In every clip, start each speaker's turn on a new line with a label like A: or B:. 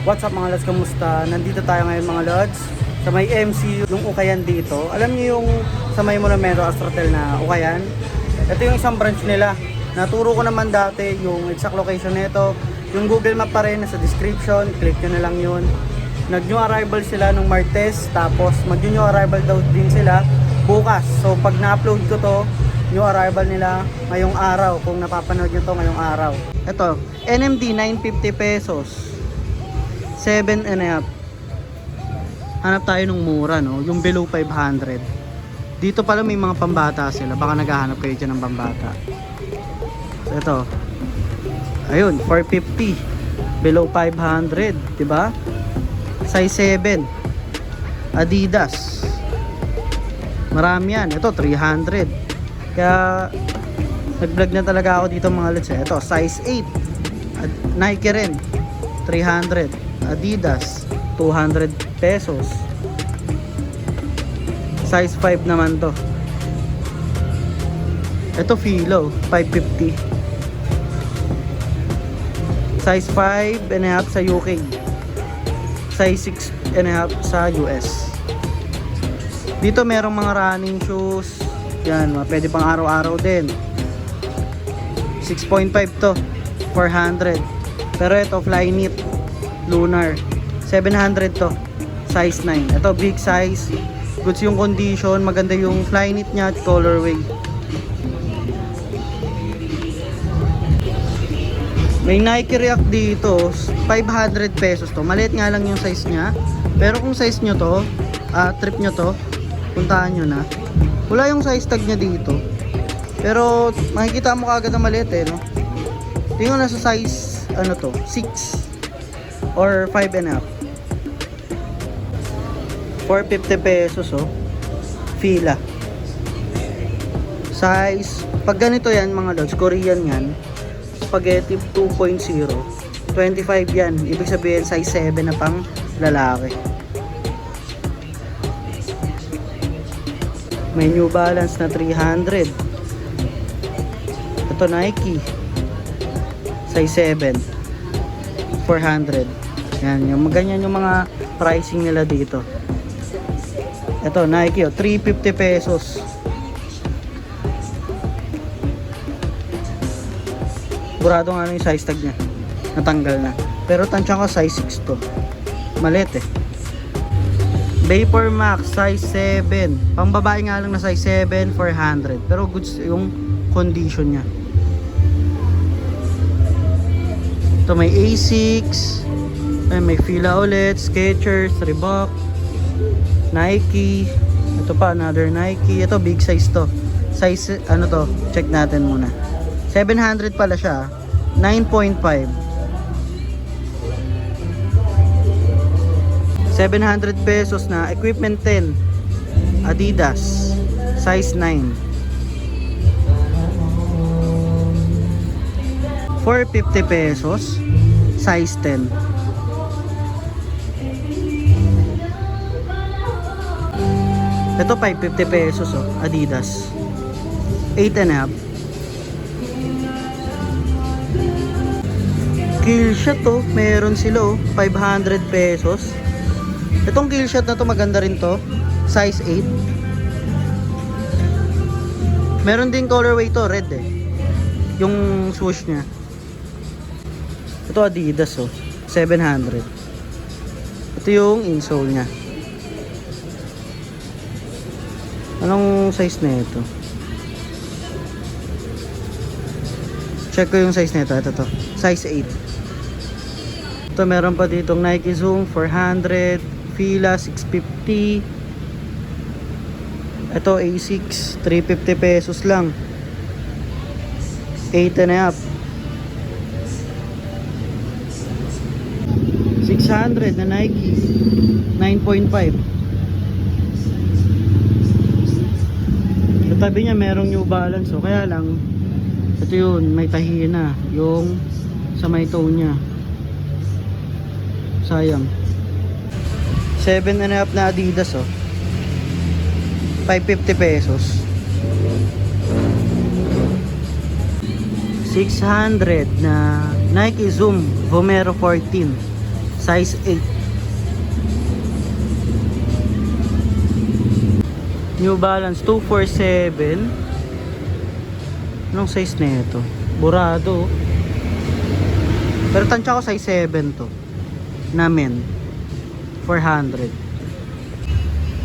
A: What's up mga lods, kamusta? Nandito tayo ngayon mga lods sa may MC, yung Ukayan dito. Alam niyo yung sa may Monumento Astrotel na Ukayan? Ito yung isang branch nila. Naturo ko naman dati yung exact location nito. Yung Google Map pa rin, nasa description, click nyo na lang yun. Nag-new arrival sila nung Martes, tapos mag-new arrival daw din sila bukas. So pag na-upload ko to, new arrival nila ngayong araw, kung napapanood nyo to ngayong araw. Ito, NMD 950 pesos. 7 and a half. Hanap tayo ng mura, no? Yung below 500. Dito pala may mga pambata sila. Baka naghahanap kayo dyan ng pambata. So, ito. Ayun, 450. Below 500. Diba? Size 7. Adidas. Marami yan. Ito, 300. Kaya, nag-vlog na talaga ako dito mga lods. Ito, size 8. Nike rin. 300. Adidas 200 pesos. Size 5 naman to. Ito Filo 550. Size 5 and a half sa UK. Size 6 and a half sa US. Dito merong mga running shoes. Yan, pwede pang araw-araw din. 6.5 to 400. Pero ito Flyknit Lunar 700 to, size 9. Ito big size, goods yung condition, maganda yung Flyknit nya at colorway. May Nike React dito 500 pesos to. Maliit nga lang yung size nya, pero kung size nyo to, trip nyo to, puntahan nyo na. Wala yung size tag nya dito, pero makikita mo kagad na maliit eh, no? Tingnan na sa size ano to, 6 or 5 and a half. 450 pesos oh. Fila. Size, pag ganito yan mga lods, Korean yan. Spaghetti 2.0. 25 yan. Ibig sabihin size 7 na pang lalaki. May New Balance na 300. Ito Nike. Size 7. 400. Yan, yung ganyan yung mga pricing nila dito. Ito, Nike, 350 pesos. Burado nga yung size tag niya. Natanggal na. Pero tansya ko size 6 to. Maliit eh. Vapor Max, size 7. Pang babae nga lang na size 7, 400. Pero goods yung condition niya. Ito may Asics. Ay, may Fila ulit, Skechers, Reebok, Nike. Ito pa, another Nike. Ito, big size to. Size, ano to? Check natin muna. 700 pala siya. 9.5. 700 pesos na. Equipment 10. Adidas. Size 9. 450 pesos. Size 10. Ito 550 pesos oh, Adidas 8 and a half. Killshot oh, meron sila oh, 500 pesos. Itong Killshot na to maganda rin to, size 8. Meron din colorway to, red eh, yung swoosh nya. Ito Adidas oh, 700. Ito yung insole nya. Anong size na ito? Check ko yung size na ito. Ito to. Size 8. Ito meron pa ditong Nike Zoom 400. Fila 650. Ito Asics 350 pesos lang. 8 and a half. 600 na Nike 9.5. Sa tabi niya merong New Balance oh. Kaya lang ito yun, may tahi na yung sa may toe niya. Sayang. 7 and a half na Adidas oh. 550 pesos. 600 na Nike Zoom Vomero 14. Size 8. New Balance 247. Anong size na ito? Burado. Pero tansya ko size 7 to. Namin. 400.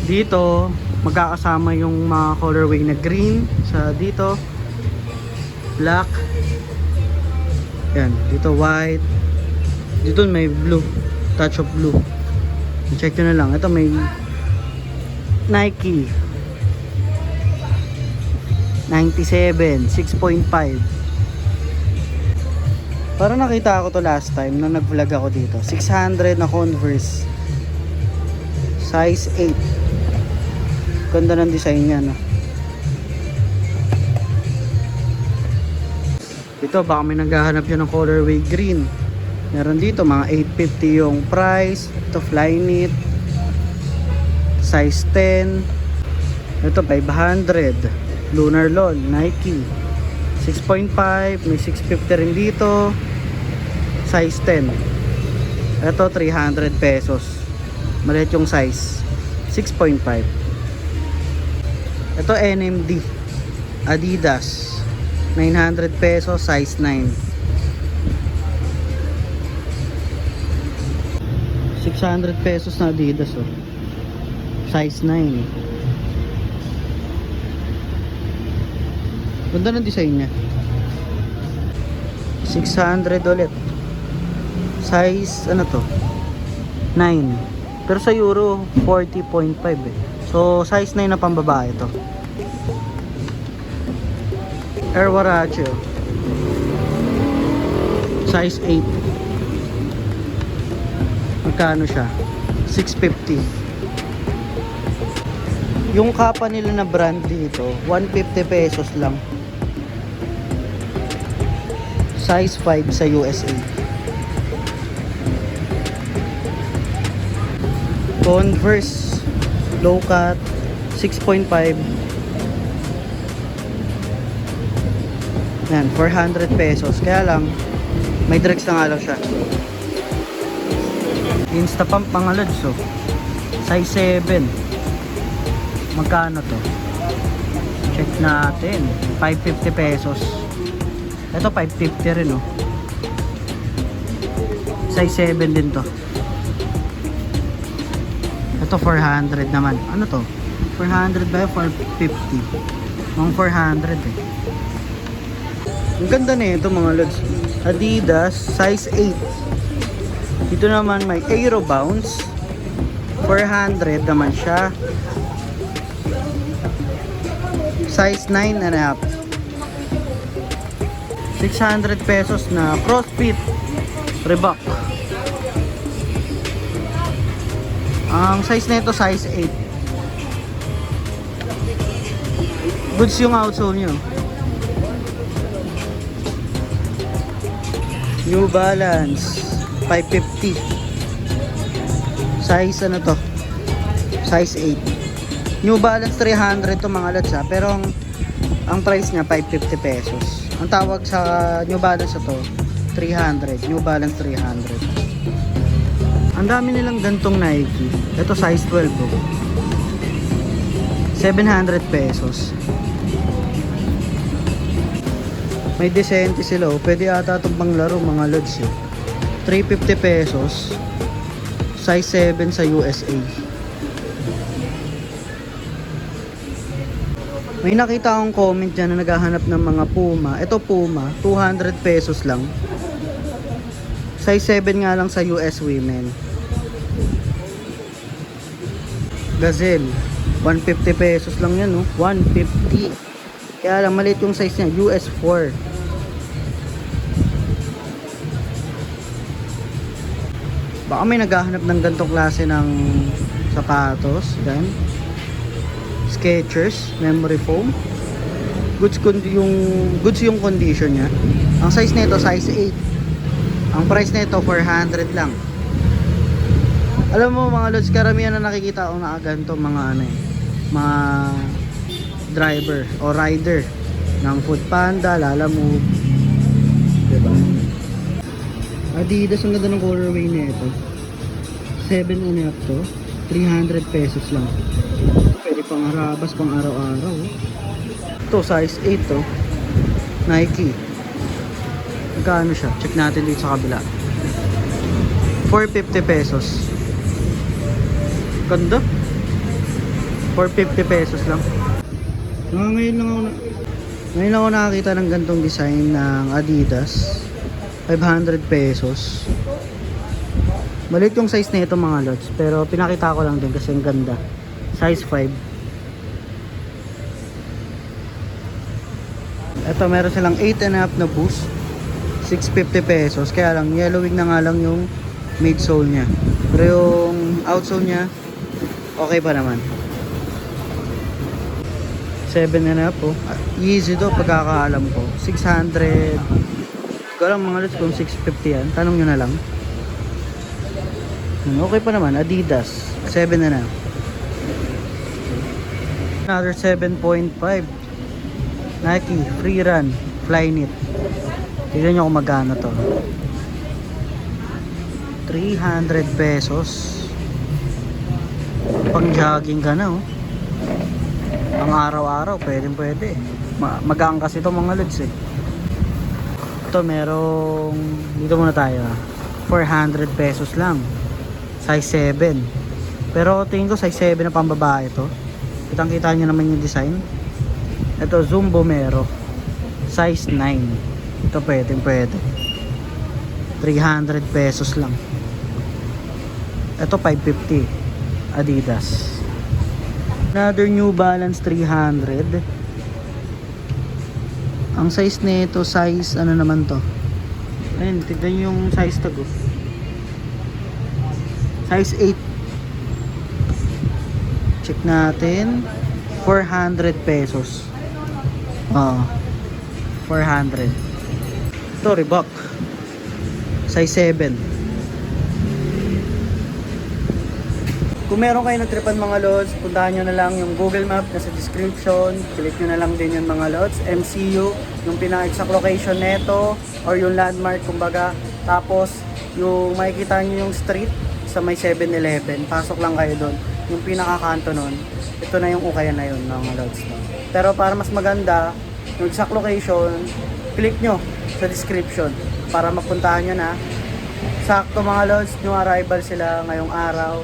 A: Dito, magkakasama yung mga colorway na green sa dito. Black. Yan. Dito white. Dito may blue. Touch of blue. Check nyo na lang. Ito may Nike 97 6.5. Parang nakita ko to last time nung nag-vlog ako dito. 600 na Converse. Size 8. Ganda ng design niya, no? Ito, baka may naghahanap yun ng colorway green. Meron dito, mga 850 yung price. Ito, Flyknit. Size 10. Ito, 500. Lunar Lol, Nike 6.5, may 650 rin dito. Size 10. Ito 300 pesos. Maliit yung size. 6.5. Ito NMD Adidas 900 pesos, size 9. 600 pesos na Adidas, oh. Size 9. Ganda ng design niya. 600 ulit. Size, ano to? 9. Pero sa euro, 40.5 eh. So, size 9 na pambabae to. Air Warache. Size 8. Magkano siya? 650. Yung kapa nila na brand dito, 150 pesos lang. Size 5 sa USA. Converse low cut 6.5. Yan, 400 pesos. Kaya lang may dregs na nga lang siya. Instapump mga lods, oh. Size 7. Magkano to? Check natin. 550 pesos. Ito 550 rin, oh. Size 7 din to. Ito 400 naman. Ano to? 400 ba? 450. Mga 400 eh. Ang ganda na ito mga lods. Adidas size 8. Dito naman may Aero Bounce. 400 naman siya. Size 9 and a half. 600 pesos na CrossFit Reebok. Ang size nito size 8. Goods yung outsole nyo. New Balance 550. Size ano to? Size 8. New Balance 300 to mga lods ha. Pero ang price niya 550 pesos. Ang tawag sa New Balance ito 300. New Balance 300. Ang dami nilang gantong Nike. Ito size 12 oh. 700 pesos. May decente sila oh. Pwede ata itong panglaro mga lods eh. 350 pesos. Size 7 sa USA. May nakita akong comment dyan na naghahanap ng mga Puma. Ito Puma, 200 pesos lang. Size 7 nga lang sa US women. Gazelle, 150 pesos lang yan, no? 150. Kaya lang maliit yung size niya, US 4. Baka may naghahanap ng ganitong klase ng sapatos. Yan. Skechers, memory foam. Goods yung condition niya. Ang size nito size 8. Ang price nito 400 lang. Alam mo mga lods, karamihan na nakikita ko na ganito mga ano eh, mga driver o rider ng Foodpanda, Lalamove. Diba? Adidas ang ganda ng colorway nito. 7 and a half to. 300 pesos lang. Pwede pang harabas, pang araw-araw. Ito, size 8 to. Nike. Magkano siya? Check natin dito sa kabila. 450 pesos. Ganda. 450 pesos lang. Ngayon lang ako nakakita ng gantong design ng Adidas. 500 pesos. Maliit yung size na ito mga lods, pero pinakita ko lang din kasi ang ganda. Size 5. Ito meron silang 8 and a half na boost. 650 pesos. Kaya lang yellowing na nga lang yung midsole niya. Pero yung outsole niya okay pa naman. 7 and a half po. Easy to pagkakaalam ko. 600. Ko lang mga lods kung 650 yan. Tanong nyo na lang. Okay pa naman. Adidas. 7 and a half. Another 7.5. Nike. Free Run. Flyknit. Tignan nyo kung magkano to. 300 pesos. Pang jogging ka na oh. Pang araw-araw. Pwede. Magaan kasi to mga lods eh. Ito merong. Dito muna tayo ah. 400 pesos lang. Size 7. Pero tingin ko size 7 na pambabae ito. Kitang-kita nyo naman yung design. Ito Zumbo Mero. Size 9. Ito pwede. 300 pesos lang. Ito 550. Adidas. Another New Balance 300. Ang size nito size ano naman to? Ayun, tignan nyo yung size tag oh. Size 8. Check natin. 400 pesos. 400. Ito, Reebok. Size 7. Kung meron kayo nagtripan mga lods, puntahan nyo na lang yung Google Map na sa description. Click nyo na lang din yung mga lods. MCU, yung pinaka-exact location neto or yung landmark kumbaga. Tapos, yung makikita nyo yung street sa may 7-Eleven. Pasok lang kayo doon. Yung pinaka-kanto nun, ito na yung ukayan na yun mga lods. No? Pero para mas maganda, yung exact location, click nyo sa description para mapuntahan nyo na. Sakto mga lods, yung arrival sila ngayong araw.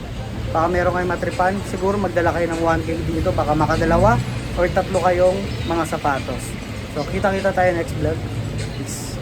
A: Baka meron kayong matripan, siguro magdala kayo ng 1K dito, baka makadalawa or 3 kayong mga sapatos. So kita-kita tayo next vlog. Peace.